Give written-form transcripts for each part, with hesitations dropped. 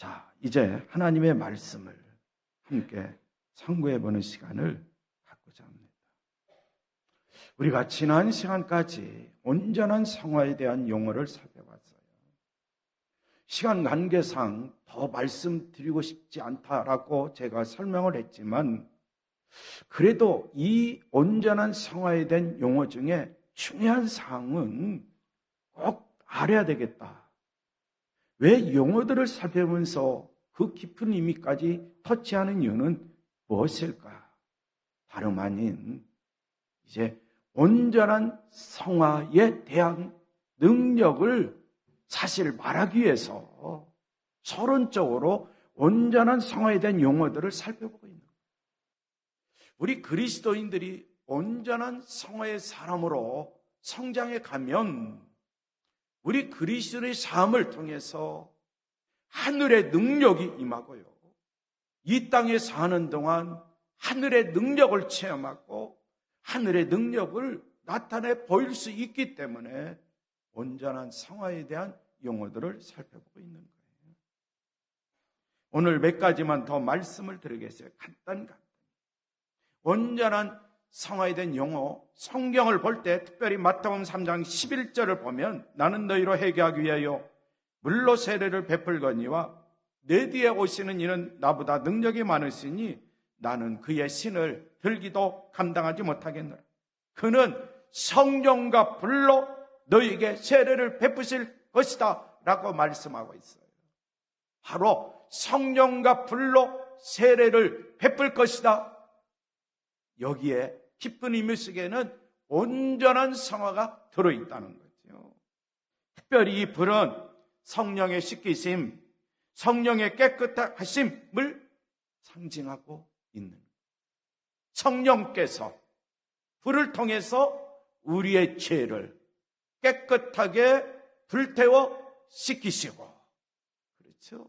자, 이제 하나님의 말씀을 함께 상고해보는 시간을 갖고자 합니다. 우리가 지난 시간까지 온전한 성화에 대한 용어를 살펴봤어요. 시간 관계상 더 말씀드리고 싶지 않다라고 제가 설명을 했지만, 그래도 이 온전한 성화에 대한 용어 중에 중요한 사항은 꼭 알아야 되겠다. 왜 용어들을 살펴보면서 그 깊은 의미까지 터치하는 이유는 무엇일까? 다름 아닌 이제 온전한 성화에 대한 능력을 사실 말하기 위해서 서론적으로 온전한 성화에 대한 용어들을 살펴보고 있는 거예요. 우리 그리스도인들이 온전한 성화의 사람으로 성장해 가면 우리 그리스도의 삶을 통해서 하늘의 능력이 임하고요, 이 땅에 사는 동안 하늘의 능력을 체험하고 하늘의 능력을 나타내 보일 수 있기 때문에 온전한 성화에 대한 용어들을 살펴보고 있는 거예요. 오늘 몇 가지만 더 말씀을 드리겠어요. 간단히. 온전한 성화에 대한 용어, 성경을 볼 때 특별히 마태복음 3장 11절을 보면 나는 너희로 회개하기 위하여 물로 세례를 베풀거니와 내 뒤에 오시는 이는 나보다 능력이 많으시니 나는 그의 신을 들기도 감당하지 못하겠노라. 그는 성령과 불로 너희에게 세례를 베푸실 것이다 라고 말씀하고 있어요. 바로 성령과 불로 세례를 베풀 것이다. 여기에 깊은 의미 속에는 온전한 성화가 들어있다는 거죠. 특별히 이 불은 성령의 씻기심, 성령의 깨끗하심을 상징하고 있는 거예요. 성령께서 불을 통해서 우리의 죄를 깨끗하게 불태워 씻기시고, 그렇죠?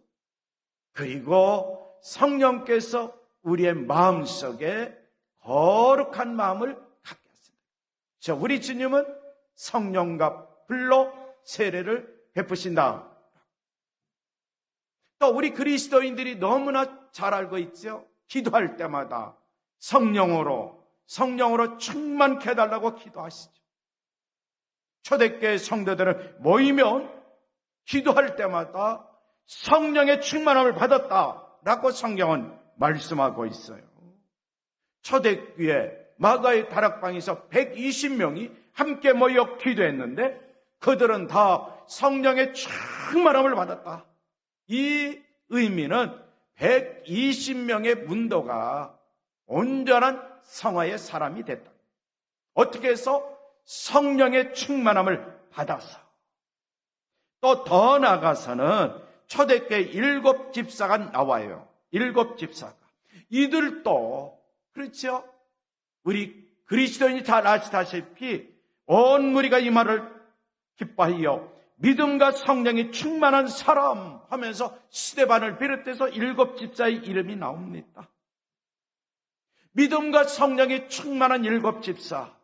그리고 성령께서 우리의 마음속에 거룩한 마음을 갖게 하십니다. 자, 우리 주님은 성령과 불로 세례를 베푸신다. 또 우리 그리스도인들이 너무나 잘 알고 있죠. 기도할 때마다 성령으로 충만케 해달라고 기도하시죠. 초대교회 성도들은 모이면 기도할 때마다 성령의 충만함을 받았다라고 성경은 말씀하고 있어요. 초대교회 마가의 다락방에서 120명이 함께 모여 기도했는데 그들은 다 성령의 충만함을 받았다. 이 의미는 120명의 문도가 온전한 성화의 사람이 됐다. 어떻게 해서? 성령의 충만함을 받아서. 또 더 나아가서는 초대교회 7 집사가 나와요. 7 집사가. 이들도 그렇죠? 우리 그리스도인이 잘 아시다시피 온 무리가 이 말을 기뻐하여 믿음과 성령이 충만한 사람 하면서 스데반을 비롯해서 7 집사의 이름이 나옵니다. 믿음과 성령이 충만한 7 집사,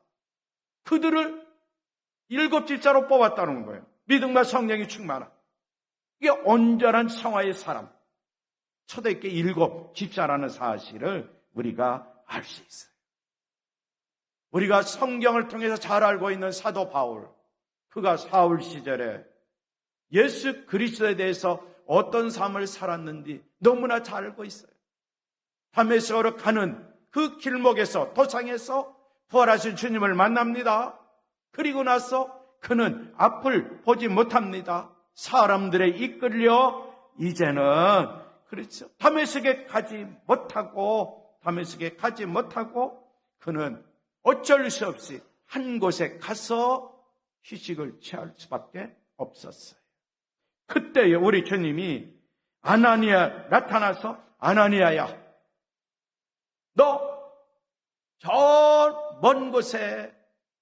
그들을 7 집사로 뽑았다는 거예요. 믿음과 성령이 충만한, 이게 온전한 성화의 사람, 초대교회 7 집사라는 사실을 우리가 알 수 있어요. 우리가 성경을 통해서 잘 알고 있는 사도 바울, 그가 사울 시절에 예수 그리스도에 대해서 어떤 삶을 살았는지 너무나 잘 알고 있어요. 다메섹으로 가는 그 길목에서, 도상에서 부활하신 주님을 만납니다. 그리고 나서 그는 앞을 보지 못합니다. 사람들에 이끌려 이제는, 그렇죠, 다메섹에 가지 못하고 그는 어쩔 수 없이 한 곳에 가서 휴식을 취할 수밖에 없었어요. 그때 우리 주님이 아나니아 나타나서, 아나니아야, 너 저 먼 곳에,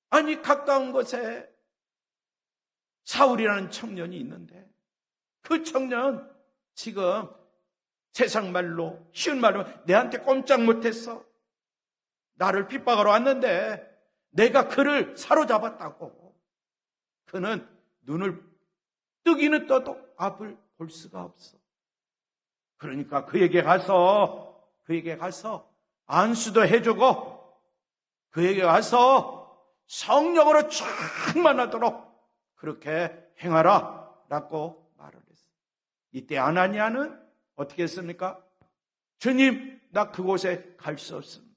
아니 가까운 곳에 사울이라는 청년이 있는데 그 청년 지금 세상 말로, 쉬운 말로 내한테 꼼짝 못했어. 나를 핍박하러 왔는데 내가 그를 사로잡았다고. 그는 눈을 뜨기는 떠도 앞을 볼 수가 없어. 그러니까 그에게 가서 안수도 해주고 그에게 가서 성령으로 충만하도록 그렇게 행하라 라고 말을 했어요. 이때 아나니아는 어떻게 했습니까? 주님, 나 그곳에 갈 수 없습니다.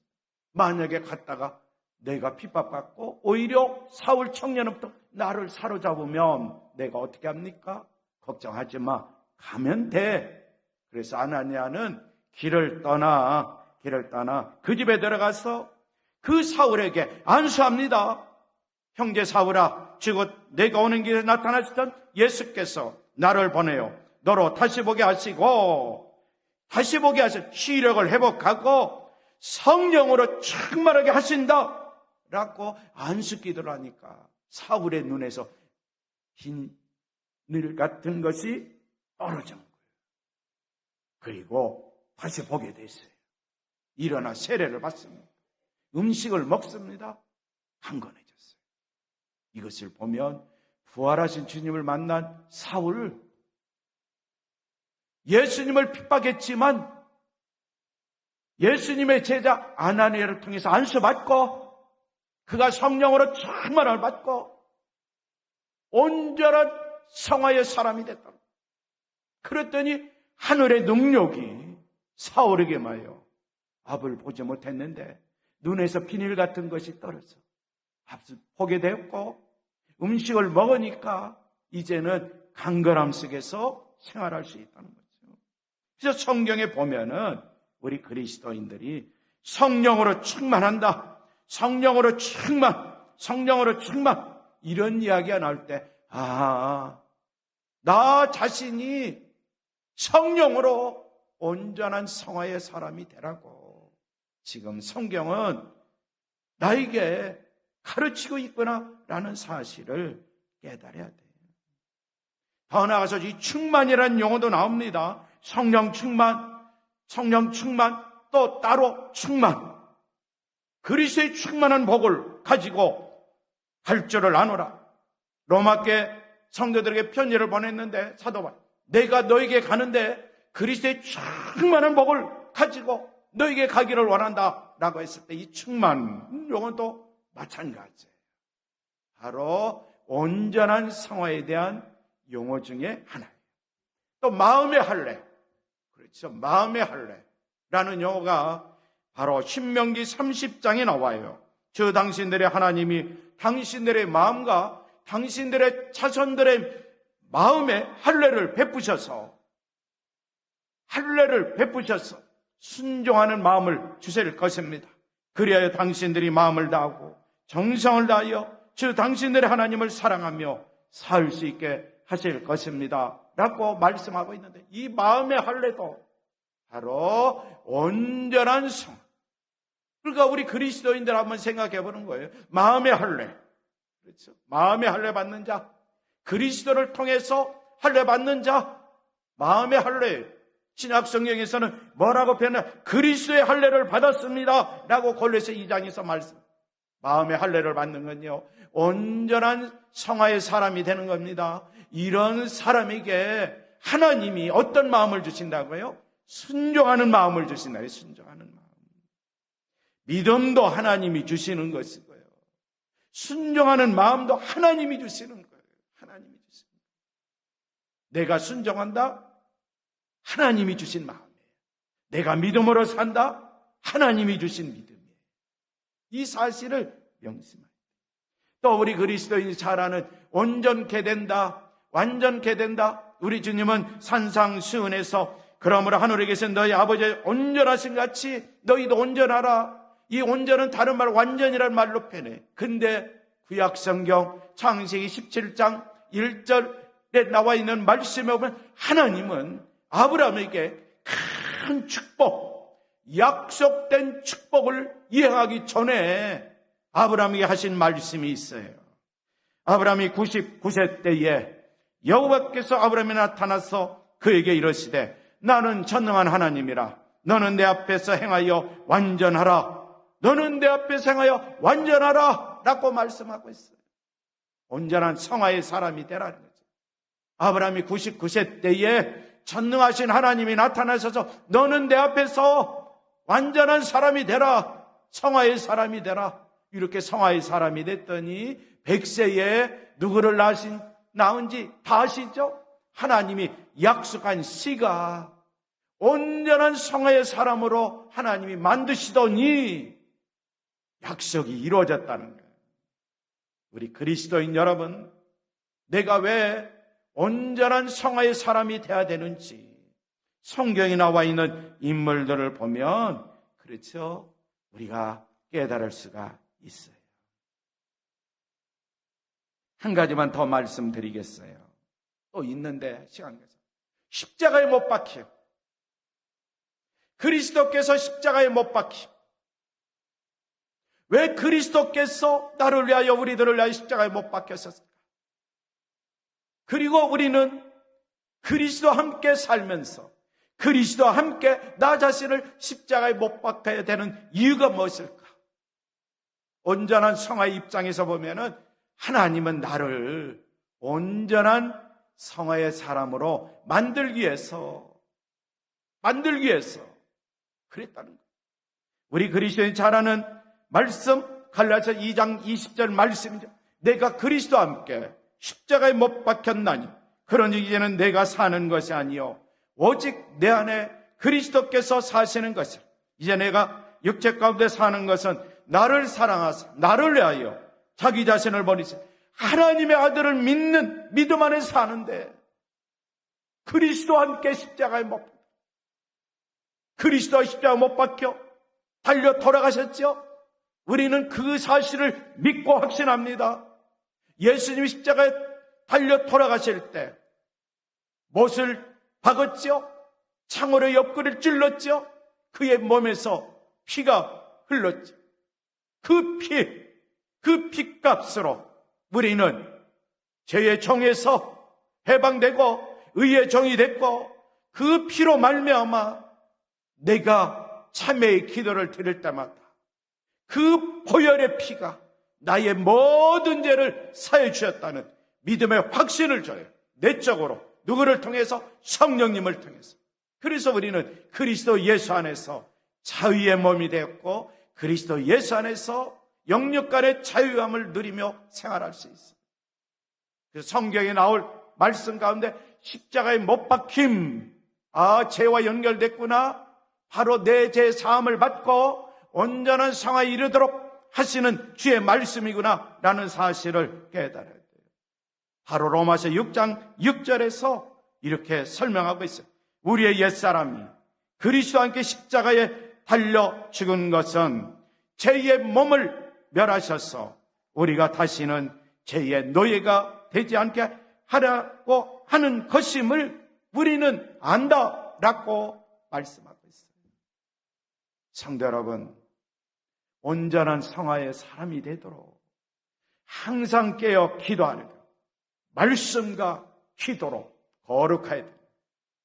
만약에 갔다가 내가 핍박받고 오히려 사울 청년부터 나를 사로잡으면 내가 어떻게 합니까? 걱정하지 마. 가면 돼. 그래서 아나니아는 길을 떠나 그 집에 들어가서 그 사울에게 안수합니다. 형제 사울아, 지금 내가 오는 길에 나타나시던 예수께서 나를 보내요. 너로 다시 보게 하시고 시력을 회복하고 성령으로 충만하게 하신다 라고 안수 기도를 하니까 사울의 눈에서 흰 늘 같은 것이 떨어진 거예요. 그리고 다시 보게 됐어요. 일어나 세례를 받습니다. 음식을 먹습니다. 강건해졌어요. 이것을 보면 부활하신 주님을 만난 사울, 예수님을 핍박했지만 예수님의 제자 아나니아를 통해서 안수받고 그가 성령으로 충만을 받고 온전한 성화의 사람이 됐다. 그랬더니 하늘의 능력이 사울에게 마요. 앞을 보지 못했는데 눈에서 비닐 같은 것이 떨어져 앞을 보게 되었고 음식을 먹으니까 이제는 강건함 속에서 생활할 수 있다는 거죠. 그래서 성경에 보면은 우리 그리스도인들이 성령으로 충만한다. 성령으로 충만 이런 이야기가 나올 때 나 자신이 성령으로 온전한 성화의 사람이 되라고 지금 성경은 나에게 가르치고 있구나라는 사실을 깨달아야 돼요. 더 나아가서 이 충만이라는 용어도 나옵니다. 성령 충만, 또 따로 충만. 그리스도의 충만한 복을 가지고 갈 줄을 아노라. 로마께 성도들에게 편지를 보냈는데 사도 바울, 내가 너에게 가는데 그리스도의 충만한 복을 가지고 너에게 가기를 원한다 라고 했을 때 이 충만 용어도 마찬가지예요. 바로 온전한 성화에 대한 용어 중에 하나예요. 또 마음의 할례, 그렇죠. 마음의 할례라는 용어가 바로 신명기 30장에 나와요. 저 당신들의 하나님이 당신들의 마음과 당신들의 자손들의 마음에 할례를 베푸셔서 순종하는 마음을 주실 것입니다. 그리하여 당신들이 마음을 다하고 정성을 다하여 저 당신들의 하나님을 사랑하며 살 수 있게 하실 것입니다 라고 말씀하고 있는데 이 마음의 할례도 바로 온전한 성. 그러니까 우리 그리스도인들 한번 생각해 보는 거예요. 마음의 할례, 그렇죠? 마음의 할례 받는 자, 그리스도를 통해서 할례 받는 자, 마음의 할례. 신약 성경에서는 뭐라고 표현해? 그리스도의 할례를 받았습니다 라고 골로새 2장에서 말씀. 마음의 할례를 받는 건요, 온전한 성화의 사람이 되는 겁니다. 이런 사람에게 하나님이 어떤 마음을 주신다고요? 순종하는 마음을 주신다고요. 순종하는 마음. 믿음도 하나님이 주시는 것이고요. 순종하는 마음도 하나님이 주시는 거예요. 하나님이 주시는 거예요. 내가 순종한다? 하나님이 주신 마음이에요. 내가 믿음으로 산다? 하나님이 주신 믿음이에요. 이 사실을 명심해야 돼요. 또 우리 그리스도인이 잘 아는 온전케 된다, 완전케 된다. 우리 주님은 산상수훈에서 그러므로 하늘에 계신 너희 아버지 온전하신 같이 너희도 온전하라. 이 온전은 다른 말 완전이라는 말로 표현해. 근데 구약성경 창세기 17장 1절에 나와 있는 말씀에 보면 하나님은 아브라함에게 큰 축복, 약속된 축복을 이행하기 전에 아브라함에게 하신 말씀이 있어요. 아브라함이 99세 때에 여호와께서 아브라함에 나타나서 그에게 이르시되 나는 전능한 하나님이라. 너는 내 앞에서 행하여 완전하라. 너는 내 앞에서 행하여 완전하라 라고 말씀하고 있어요. 온전한 성화의 사람이 되라는 거죠. 아브라함이 99세 때에 전능하신 하나님이 나타나셔서 너는 내 앞에서 완전한 사람이 되라, 성화의 사람이 되라. 이렇게 성화의 사람이 됐더니 100세에 누구를 낳은지 다 아시죠? 하나님이 약속한 씨가 온전한 성화의 사람으로 하나님이 만드시더니 약속이 이루어졌다는 거예요. 우리 그리스도인 여러분, 내가 왜 온전한 성화의 사람이 되어야 되는지 성경에 나와 있는 인물들을 보면 그렇죠, 우리가 깨달을 수가 있어요. 한 가지만 더 말씀드리겠어요. 또 있는데 시간 내서 십자가에 못 박혀, 그리스도께서 십자가에 못 박혀, 왜 그리스도께서 나를 위하여 우리들을 위하여 십자가에 못 박혔을까? 그리고 우리는 그리스도와 함께 살면서 그리스도와 함께 나 자신을 십자가에 못 박혀야 되는 이유가 무엇일까? 온전한 성화의 입장에서 보면은 하나님은 나를 온전한 성화의 사람으로 만들기 위해서 그랬다는 거예요. 우리 그리스도인이 잘 아는 말씀, 갈라디아서 2장 20절 말씀이죠. 내가 그리스도와 함께 십자가에 못 박혔나니 그러니 이제는 내가 사는 것이 아니요 오직 내 안에 그리스도께서 사시는 것이라. 이제 내가 육체 가운데 사는 것은 나를 사랑하사 나를 위하여 자기 자신을 버리시 하나님의 아들을 믿는 믿음 안에 사는데 그리스도와 함께 십자가에 못 박혀, 그리스도와 십자가에 못 박혀 달려 돌아가셨죠. 우리는 그 사실을 믿고 확신합니다. 예수님이 십자가에 달려 돌아가실 때 못을 박았죠. 창으로 옆구리를 찔렀죠. 그의 몸에서 피가 흘렀죠. 그 피값으로 우리는 죄의 정에서 해방되고 의의 정이 됐고 그 피로 말미암아 내가 참회의 기도를 드릴 때마다 그 보혈의 피가 나의 모든 죄를 사해 주셨다는 믿음의 확신을 줘요. 내적으로 누구를 통해서? 성령님을 통해서. 그래서 우리는 그리스도 예수 안에서 자유의 몸이 되었고 그리스도 예수 안에서 영육간의 자유함을 누리며 생활할 수 있어요. 그래서 성경에 나올 말씀 가운데 십자가에 못 박힘, 죄와 연결됐구나, 바로 내 죄 사함을 받고 온전한 성화에 이르도록 하시는 주의 말씀이구나 라는 사실을 깨달아야 돼요. 바로 로마서 6장 6절에서 이렇게 설명하고 있어요. 우리의 옛사람이 그리스도와 함께 십자가에 달려 죽은 것은 죄의 몸을 멸하셔서 우리가 다시는 죄의 노예가 되지 않게 하라고 하는 것임을 우리는 안다라고 말씀하고 있어요. 성도 여러분, 온전한 성화의 사람이 되도록 항상 깨어 기도하는 것, 말씀과 기도로 거룩해야 돼요.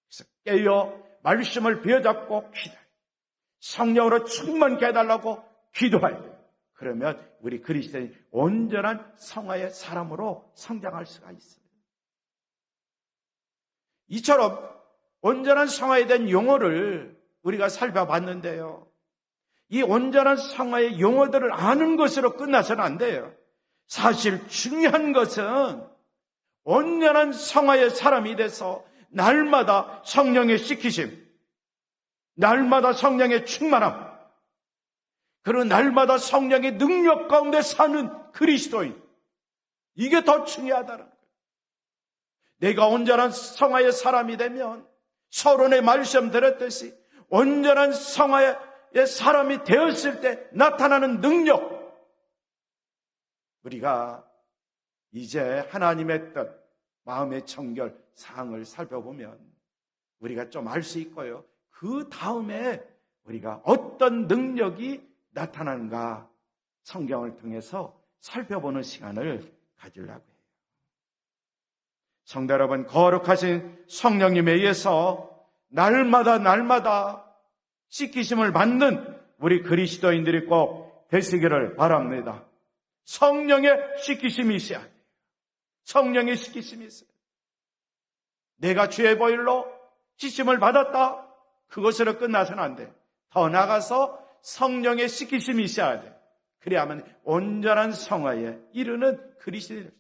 그래서 깨어 말씀을 비워잡고 기도해요. 성령으로 충만케 해달라고 기도해야 돼요. 그러면 우리 그리스도인이 온전한 성화의 사람으로 성장할 수가 있어요. 이처럼 온전한 성화에 대한 용어를 우리가 살펴봤는데요. 이 온전한 성화의 용어들을 아는 것으로 끝나서는 안 돼요. 사실 중요한 것은 온전한 성화의 사람이 돼서 날마다 성령의 씻기심, 날마다 성령의 충만함, 그리고 날마다 성령의 능력 가운데 사는 그리스도인, 이게 더 중요하다는 거예요. 내가 온전한 성화의 사람이 되면 서론의 말씀 드렸듯이 온전한 성화의 사람이 되었을 때 나타나는 능력, 우리가 이제 하나님의 뜻, 마음의 청결 사항을 살펴보면 우리가 좀 알 수 있고요. 그 다음에 우리가 어떤 능력이 나타나는가 성경을 통해서 살펴보는 시간을 가지려고 해요. 성도 여러분, 거룩하신 성령님에 의해서 날마다 씻기심을 받는 우리 그리스도인들이 꼭 되시기를 바랍니다. 성령의 씻기심이 있어야 돼요. 성령의 씻기심이 있어요. 내가 주의 보혈로 지심을 받았다. 그것으로 끝나서는 안 돼. 더 나아가서 성령의 씻기심이 있어야 돼. 그래야만 온전한 성화에 이르는 그리스도인들.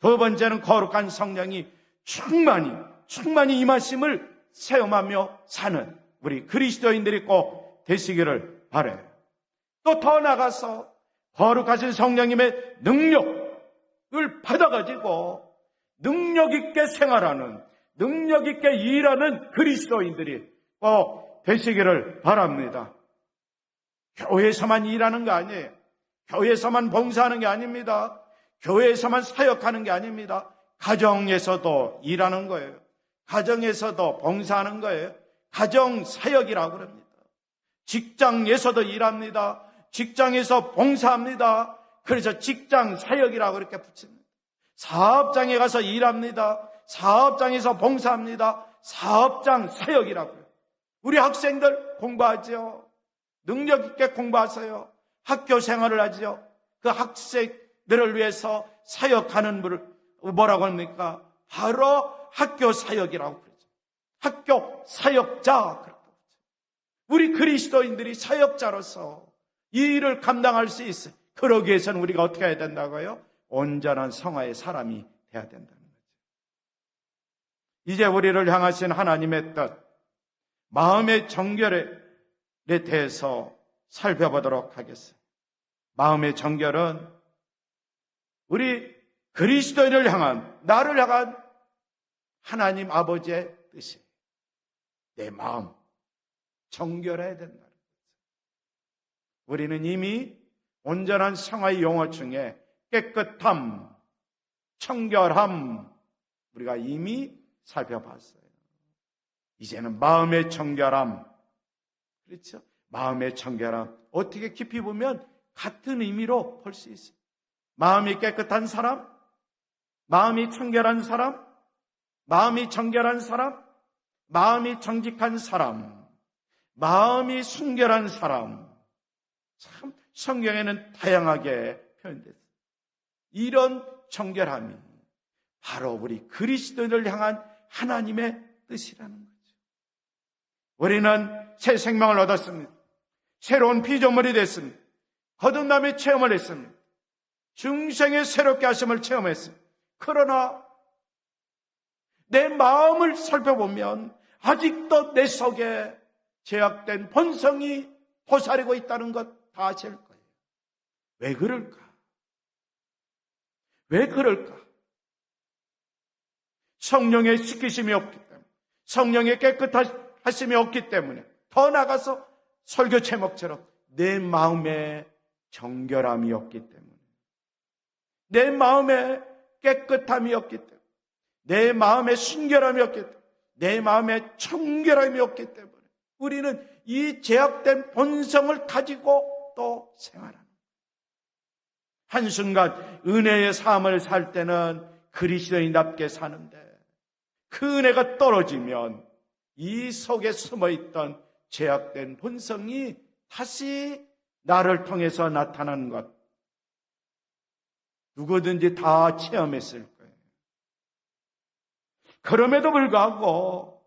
두 번째는 거룩한 성령이 충만히 임하심을 체험하며 사는 우리 그리스도인들이 꼭 되시기를 바라요. 또 더 나아가서 거룩하신 성령님의 능력을 받아가지고 능력 있게 생활하는, 능력 있게 일하는 그리스도인들이 꼭 되시기를 바랍니다. 교회에서만 일하는 거 아니에요. 교회에서만 봉사하는 게 아닙니다. 교회에서만 사역하는 게 아닙니다. 가정에서도 일하는 거예요. 가정에서도 봉사하는 거예요. 가정 사역이라고 합니다. 직장에서도 일합니다. 직장에서 봉사합니다. 그래서 직장 사역이라고 그렇게 붙입니다. 사업장에 가서 일합니다. 사업장에서 봉사합니다. 사업장 사역이라고요. 우리 학생들 공부하죠. 능력 있게 공부하세요. 학교 생활을 하죠. 그 학생들을 위해서 사역하는 분을 뭐라고 합니까? 바로 학교 사역이라고 그러죠. 학교 사역자. 우리 그리스도인들이 사역자로서 이 일을 감당할 수 있어요. 그러기 위해서는 우리가 어떻게 해야 된다고요? 온전한 성화의 사람이 돼야 된다는 거죠. 이제 우리를 향하신 하나님의 뜻, 마음의 정결에 대해서 살펴보도록 하겠습니다. 마음의 정결은 우리 그리스도인을 향한, 나를 향한 하나님 아버지의 뜻이에요. 내 마음 정결해야 된다는 거죠. 우리는 이미 온전한 성화의 용어 중에 깨끗함, 청결함 우리가 이미 살펴봤어요. 이제는 마음의 정결함, 그렇죠? 마음의 정결함, 어떻게 깊이 보면 같은 의미로 볼 수 있어요. 마음이 깨끗한 사람, 마음이 청결한 사람, 마음이 정결한 사람, 마음이 정직한 사람, 마음이 순결한 사람. 참 성경에는 다양하게 표현됐어요. 이런 정결함이 바로 우리 그리스도인을 향한 하나님의 뜻이라는 거죠. 우리는 새 생명을 얻었습니다. 새로운 피조물이 됐습니다. 거듭남의 체험을 했습니다. 중생의 새롭게 하심을 체험했습니다. 그러나 내 마음을 살펴보면 아직도 내 속에 죄악된 본성이 도사리고 있다는 것 다 아실 거예요. 왜 그럴까? 왜 그럴까? 성령의 씻기심이 없기 때문에, 성령의 깨끗하심이 없기 때문에, 더 나아가서 설교 제목처럼 내 마음에 정결함이 없기 때문에, 내 마음에 깨끗함이 없기 때문에, 내 마음에 순결함이 없기 때문에, 내 마음에 청결함이 없기 때문에 우리는 이 죄악된 본성을 가지고 또 생활하는 거예요. 한순간 은혜의 삶을 살 때는 그리스도인답게 사는데 그 은혜가 떨어지면 이 속에 숨어있던 죄악된 본성이 다시 나를 통해서 나타나는 것, 누구든지 다 체험했을 거예요. 그럼에도 불구하고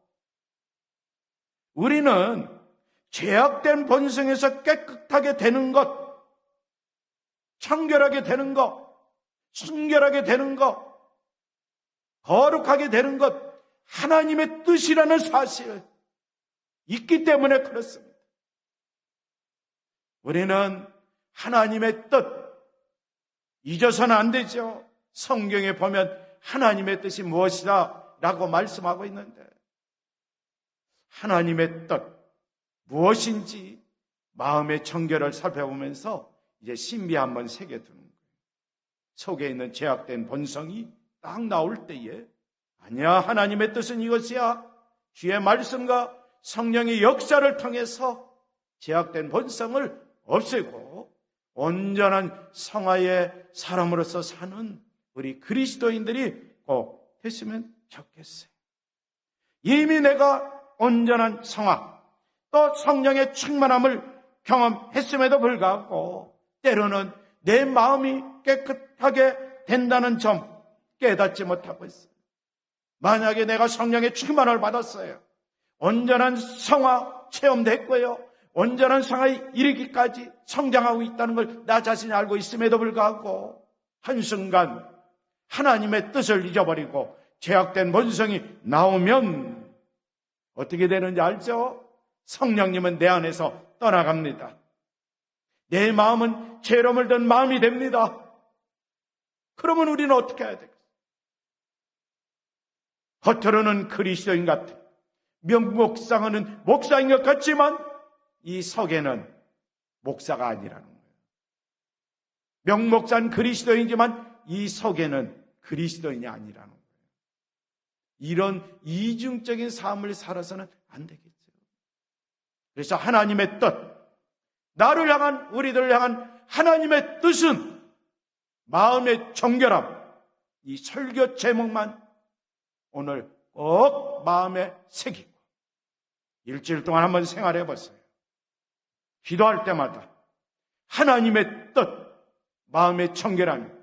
우리는 죄악된 본성에서 깨끗하게 되는 것, 청결하게 되는 것, 순결하게 되는 것, 거룩하게 되는 것, 하나님의 뜻이라는 사실 있기 때문에 그렇습니다. 우리는 하나님의 뜻 잊어서는 안 되죠. 성경에 보면 하나님의 뜻이 무엇이다 라고 말씀하고 있는데 하나님의 뜻 무엇인지 마음의 청결을 살펴보면서 이제 신비 한번 새겨두는 거예요. 속에 있는 죄악된 본성이 딱 나올 때에 아니야, 하나님의 뜻은 이것이야. 주의 말씀과 성령의 역사를 통해서 죄악된 본성을 없애고 온전한 성화의 사람으로서 사는 우리 그리스도인들이 꼭 됐으면 좋겠어요. 이미 내가 온전한 성화 또 성령의 충만함을 경험했음에도 불구하고 때로는 내 마음이 깨끗하게 된다는 점 깨닫지 못하고 있어요. 만약에 내가 성령의 충만을 받았어요. 온전한 성화 체험됐고요. 온전한 성화에 이르기까지 성장하고 있다는 걸 나 자신이 알고 있음에도 불구하고 한순간 하나님의 뜻을 잊어버리고 죄악된 본성이 나오면 어떻게 되는지 알죠? 성령님은 내 안에서 떠나갑니다. 내 마음은 죄로 물든 마음이 됩니다. 그러면 우리는 어떻게 해야 되겠어요? 겉으로는 그리스도인 같은 명목상하는 목사인 것 같지만 이 속에는 목사가 아니라는 거예요. 명목자는 그리스도인이지만 이 속에는 그리스도인이 아니라는 거예요. 이런 이중적인 삶을 살아서는 안 되겠죠. 그래서 하나님의 뜻, 나를 향한, 우리들을 향한 하나님의 뜻은 마음의 정결함, 이 설교 제목만 오늘 꼭 마음에 새기고 일주일 동안 한번 생활해 보세요. 기도할 때마다 하나님의 뜻, 마음의 정결함,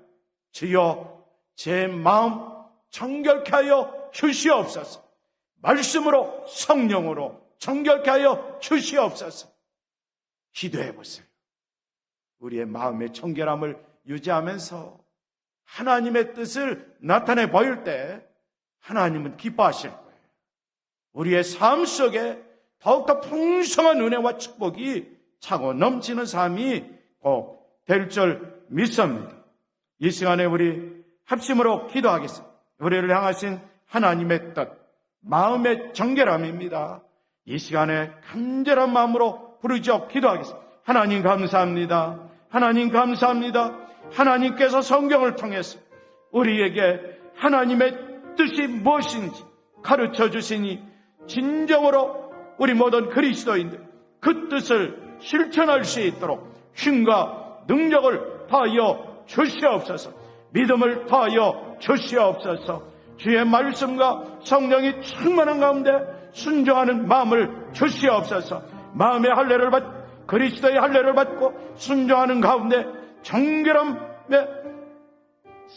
주여 제 마음 정결케 하여 주시옵소서. 말씀으로 성령으로 정결케 하여 주시옵소서. 기도해 보세요. 우리의 마음의 정결함을 유지하면서 하나님의 뜻을 나타내 보일 때 하나님은 기뻐하실 거예요. 우리의 삶 속에 더욱더 풍성한 은혜와 축복이 차고 넘치는 삶이 꼭 될 줄 믿습니다. 이 시간에 우리 합심으로 기도하겠습니다. 우리를 향하신 하나님의 뜻, 마음의 정결함입니다. 이 시간에 간절한 마음으로 부르짖어 기도하겠습니다. 하나님 감사합니다. 하나님 감사합니다. 하나님께서 성경을 통해서 우리에게 하나님의 뜻이 무엇인지 가르쳐 주시니 진정으로 우리 모든 그리스도인들 그 뜻을 실천할 수 있도록 힘과 능력을 더하여 주시옵소서. 믿음을 더하여 주시옵소서. 주의 말씀과 성령이 충만한 가운데 순종하는 마음을 주시옵소서. 마음의 할례를 받고 그리스도의 할례를 받고 순종하는 가운데 정결함의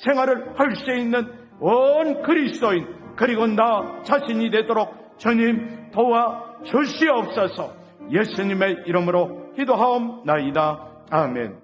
생활을 할 수 있는 온 그리스도인 그리고 나 자신이 되도록 주님 도와 주시옵소서. 예수님의 이름으로 기도하옵나이다. 아멘.